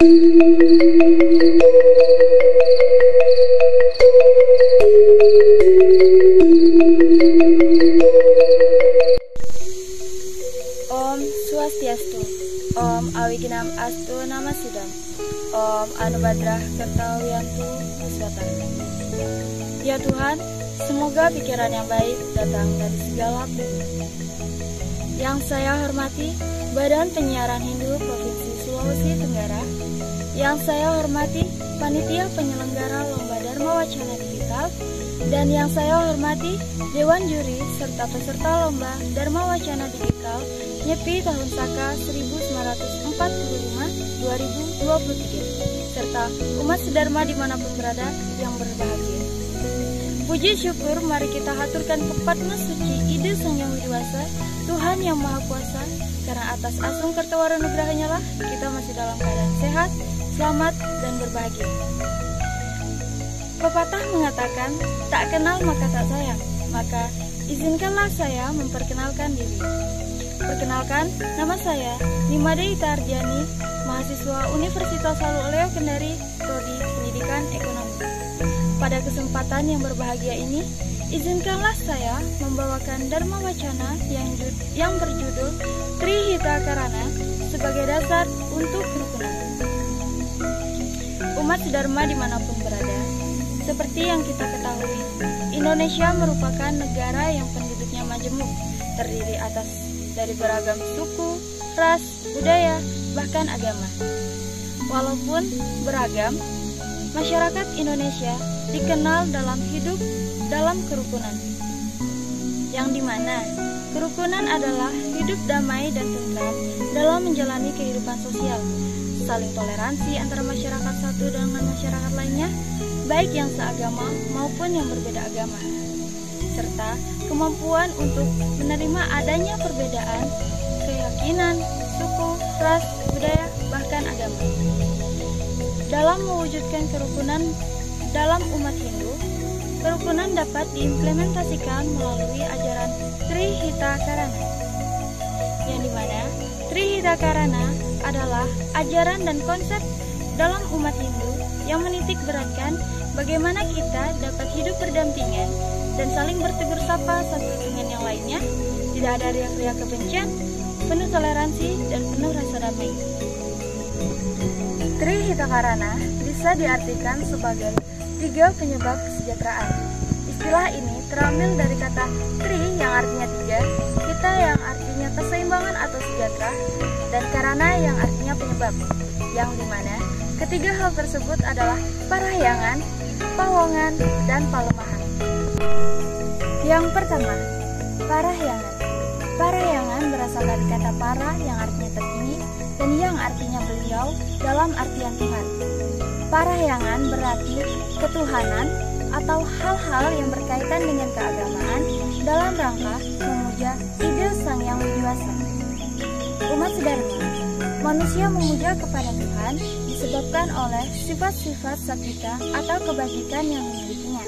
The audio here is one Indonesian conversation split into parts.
Om Swastiastu, Om Awiginam Astu Namasidam, Om Anubadrah Kertawiyantu Muswata. Ya Tuhan, semoga pikiran yang baik datang dari segala pihak. Yang saya hormati, Badan Penyiaran Hindu Provinsi Sulawesi Tenggara. Yang saya hormati, Panitia Penyelenggara Lomba Dharma Wacana Digital. Dan yang saya hormati, Dewan Juri serta peserta Lomba Dharma Wacana Digital Nyepi Tahun Saka 1945-2023, serta umat sedharma dimanapun berada yang berbahagia. Puji syukur mari kita haturkan kepada suci ide Sang Yang Widiwasa, Tuhan Yang Maha Kuasa, karena atas asung kertawara nugrahanya lah kita masih dalam keadaan sehat, selamat, dan berbahagia. Pepatah mengatakan, tak kenal maka tak sayang, maka izinkanlah saya memperkenalkan diri. Perkenalkan, nama saya Nimade Ita Ardiani, mahasiswa Universitas Halu Oleo Kendari, Prodi Pendidikan Ekonomi. Pada kesempatan yang berbahagia ini, izinkanlah saya membawakan Dharma Wacana yang berjudul Trihita Karana sebagai dasar untuk kerukunan. Umat sedharma dimanapun berada, seperti yang kita ketahui, Indonesia merupakan negara yang penduduknya majemuk, terdiri dari beragam suku, ras, budaya, bahkan agama. Walaupun beragam, masyarakat Indonesia dikenal dalam hidup dalam kerukunan, yang dimana kerukunan adalah hidup damai dan tentram dalam menjalani kehidupan sosial, saling toleransi antara masyarakat satu dengan masyarakat lainnya, baik yang seagama maupun yang berbeda agama, serta kemampuan untuk menerima adanya perbedaan keyakinan, suku, ras, budaya, bahkan agama. Dalam mewujudkan kerukunan dalam umat Hindu, kerukunan dapat diimplementasikan melalui ajaran Trihita Karana, yang dimana Trihita Karana adalah ajaran dan konsep dalam umat Hindu yang menitik beratkan bagaimana kita dapat hidup berdampingan dan saling bertegur sapa satu dengan yang lainnya, tidak ada riak-riak kebencian, penuh toleransi dan penuh rasa damai. Trihita Karana bisa diartikan sebagai 3 penyebab kesejahteraan. Istilah ini terambil dari kata tri yang artinya 3, hita yang artinya keseimbangan atau sejahtera, dan karana yang artinya penyebab, yang dimana ketiga hal tersebut adalah parahyangan, pawongan, dan palemahan. Yang pertama, parahyangan. Parahyangan berasal dari kata para yang artinya tertinggi dan yang artinya beliau dalam artian Tuhan. Parahyangan berarti ketuhanan atau hal-hal yang berkaitan dengan keagamaan dalam rangka memuja ide Sang Yang Widiwasa. Umat sedharma, manusia memuja kepada Tuhan disebabkan oleh sifat-sifat satvika atau kebajikan yang dimilikinya.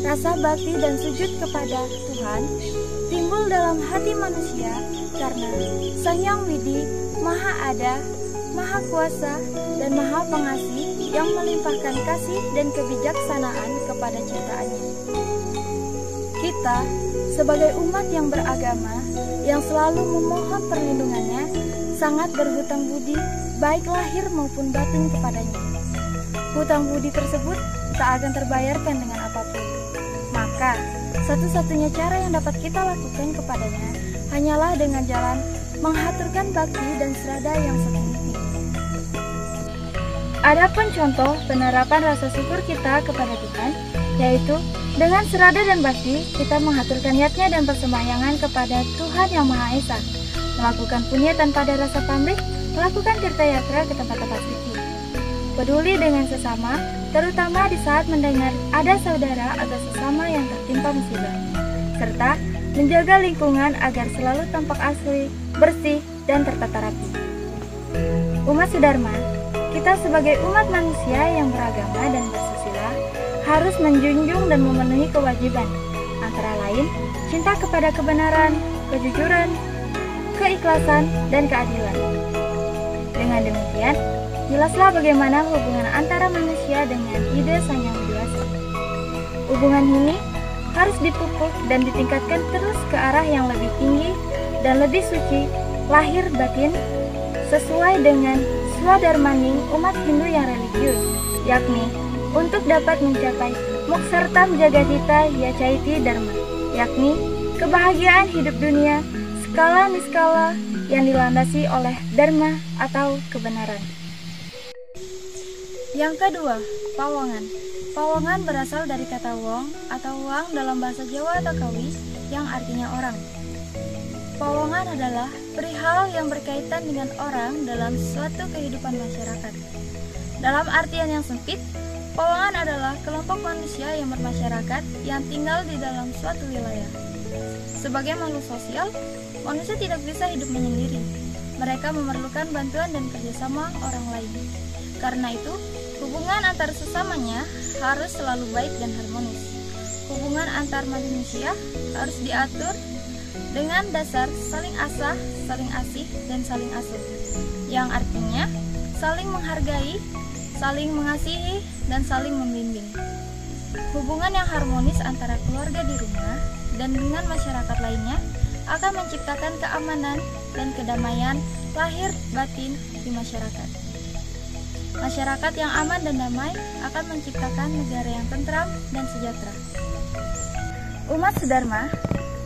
Rasa bakti dan sujud kepada Tuhan timbul dalam hati manusia karena Sang Yang Widi Maha Ada, Maha Kuasa, dan Maha Pengasih yang melimpahkan kasih dan kebijaksanaan kepada ciptaannya. Kita, sebagai umat yang beragama, yang selalu memohon perlindungannya, sangat berhutang budi, baik lahir maupun batin kepadanya. Hutang budi tersebut tak akan terbayarkan dengan apapun. Maka, satu-satunya cara yang dapat kita lakukan kepadanya hanyalah dengan jalan menghaturkan bakti dan serada yang setinggi. Adapun contoh penerapan rasa syukur kita kepada Tuhan, yaitu dengan serada dan bakti kita menghaturkan niatnya dan persembahyangan kepada Tuhan Yang Maha Esa, melakukan punya tanpa ada rasa pamrih, melakukan tirta yatra ke tempat-tempat suci, peduli dengan sesama, terutama di saat mendengar ada saudara atau sesama yang tertimpa musibah, serta menjaga lingkungan agar selalu tampak asri, bersih, dan tertata rapi. Umat sedharma, kita sebagai umat manusia yang beragama dan bersusila harus menjunjung dan memenuhi kewajiban, antara lain cinta kepada kebenaran, kejujuran, keikhlasan, dan keadilan. Dengan demikian, Jelaslah bagaimana hubungan antara manusia dengan ide Sang Yang Widi Wasi. Hubungan ini harus dipupuk dan ditingkatkan terus ke arah yang lebih tinggi dan lebih suci, lahir batin, sesuai dengan swadharmaning umat Hindu yang religius, yakni untuk dapat mencapai Moksartam Jagatita Yacaiti Dharma, yakni kebahagiaan hidup dunia skala niskala yang dilandasi oleh Dharma atau kebenaran. Yang kedua, pawongan. Pawongan berasal dari kata wong atau wang dalam bahasa Jawa atau Kawi yang artinya orang. Pawongan adalah perihal yang berkaitan dengan orang dalam suatu kehidupan masyarakat. Dalam artian yang sempit, pawongan adalah kelompok manusia yang bermasyarakat yang tinggal di dalam suatu wilayah. Sebagai makhluk sosial, manusia tidak bisa hidup menyendiri. Mereka memerlukan bantuan dan kerjasama orang lain. Karena itu, hubungan antar sesamanya harus selalu baik dan harmonis. Hubungan antar manusia harus diatur dengan dasar saling asah, saling asih, dan saling asuh, yang artinya saling menghargai, saling mengasihi, dan saling membimbing. Hubungan yang harmonis antara keluarga di rumah dan dengan masyarakat lainnya akan menciptakan keamanan dan kedamaian lahir batin di masyarakat. Masyarakat yang aman dan damai akan menciptakan negara yang tentram dan sejahtera. Umat sedharma,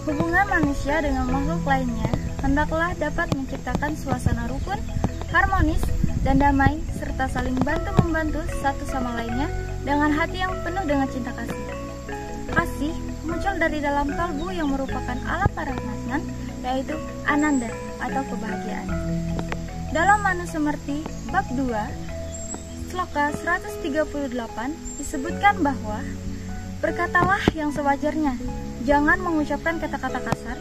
hubungan manusia dengan makhluk lainnya hendaklah dapat menciptakan suasana rukun, harmonis, dan damai, serta saling bantu-membantu satu sama lainnya dengan hati yang penuh dengan cinta kasih. Kasih muncul dari dalam kalbu yang merupakan alam paramatman, yaitu ananda atau kebahagiaan. Dalam Manusumarti bab 2, sloka 138 disebutkan bahwa berkatalah yang sewajarnya, jangan mengucapkan kata-kata kasar,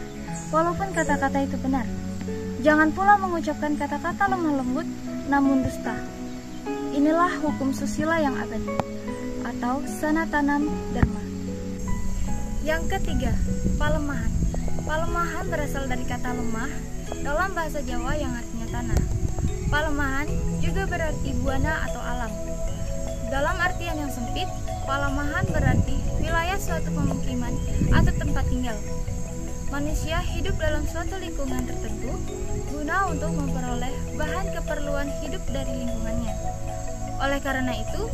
walaupun kata-kata itu benar. Jangan pula mengucapkan kata-kata lemah lembut, namun dusta. Inilah hukum susila yang abadi, atau sanatanam dharma. Yang ketiga, palemahan. Palemahan berasal dari kata lemah dalam bahasa Jawa yang artinya tanah. Palemahan juga berarti buana atau alam. Dalam artian yang sempit, palemahan berarti wilayah suatu pemukiman atau tempat tinggal. Manusia hidup dalam suatu lingkungan tertentu guna untuk memperoleh bahan keperluan hidup dari lingkungannya. Oleh karena itu,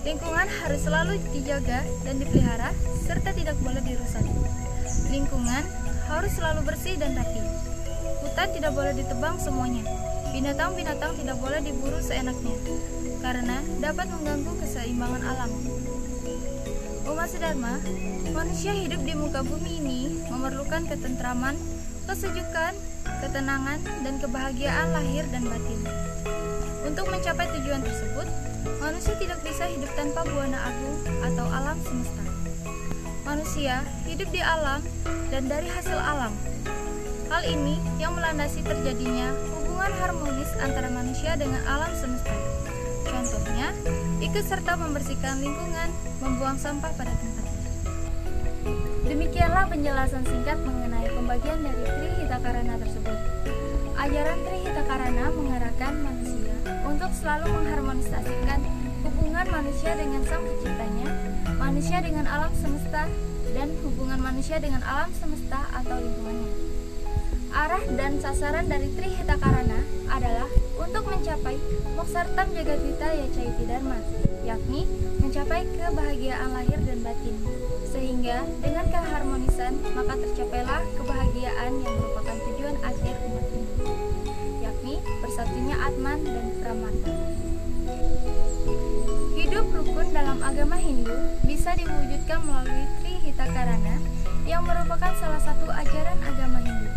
lingkungan harus selalu dijaga dan dipelihara serta tidak boleh dirusak. Lingkungan harus selalu bersih dan rapi. Hutan tidak boleh ditebang semuanya. Binatang-binatang tidak boleh diburu seenaknya, karena dapat mengganggu keseimbangan alam. Umat sedharma, manusia hidup di muka bumi ini memerlukan ketentraman, kesejukan, ketenangan, dan kebahagiaan lahir dan batin. Untuk mencapai tujuan tersebut, manusia tidak bisa hidup tanpa buana agung atau alam semesta. Manusia hidup di alam dan dari hasil alam. Hal ini yang melandasi terjadinya hubungan harmonis antara manusia dengan alam semesta. Contohnya, ikut serta membersihkan lingkungan, membuang sampah pada tempatnya. Demikianlah penjelasan singkat mengenai pembagian dari Trihitakarana tersebut. Ajaran Trihitakarana mengarahkan manusia untuk selalu mengharmonisasikan hubungan manusia dengan Sang Penciptanya, manusia dengan alam semesta, dan hubungan manusia dengan alam semesta atau lingkungannya. Arah dan sasaran dari Trihitakarana adalah untuk mencapai Moksartam Jagatita Yacaiti Dharma, yakni mencapai kebahagiaan lahir dan batin. Sehingga dengan keharmonisan maka tercapailah kebahagiaan yang merupakan tujuan akhir umat Hindu, yakni bersatunya Atman dan Pramata. Hidup rukun dalam agama Hindu bisa diwujudkan melalui Trihitakarana yang merupakan salah satu ajaran agama Hindu.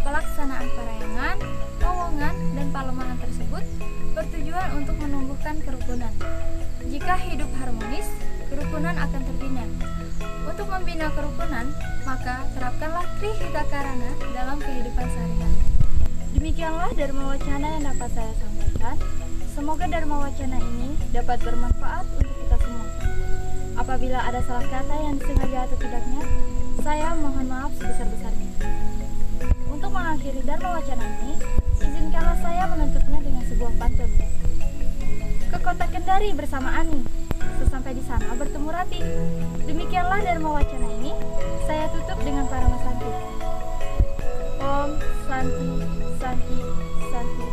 Pelaksanaan parayangan, pawongan, dan palemahan tersebut bertujuan untuk menumbuhkan kerukunan. Jika hidup harmonis, kerukunan akan terbina. Untuk membina kerukunan, maka terapkanlah Trihitakarana dalam kehidupan sehari-hari. Demikianlah Dharma Wacana yang dapat saya sampaikan. Semoga Dharma Wacana ini dapat bermanfaat untuk kita semua. Apabila ada salah kata yang disengaja atau tidaknya, saya mohon maaf sebesar-besarnya. Untuk mengakhiri Dharma Wacana ini, izinkanlah saya menutupnya dengan sebuah pantun. Wulandari bersama Ani. Sesampai di sana bertemu Rati. Demikianlah Dharma Wacana ini. Saya tutup dengan Parama Santi. Om Santi Santi Santi.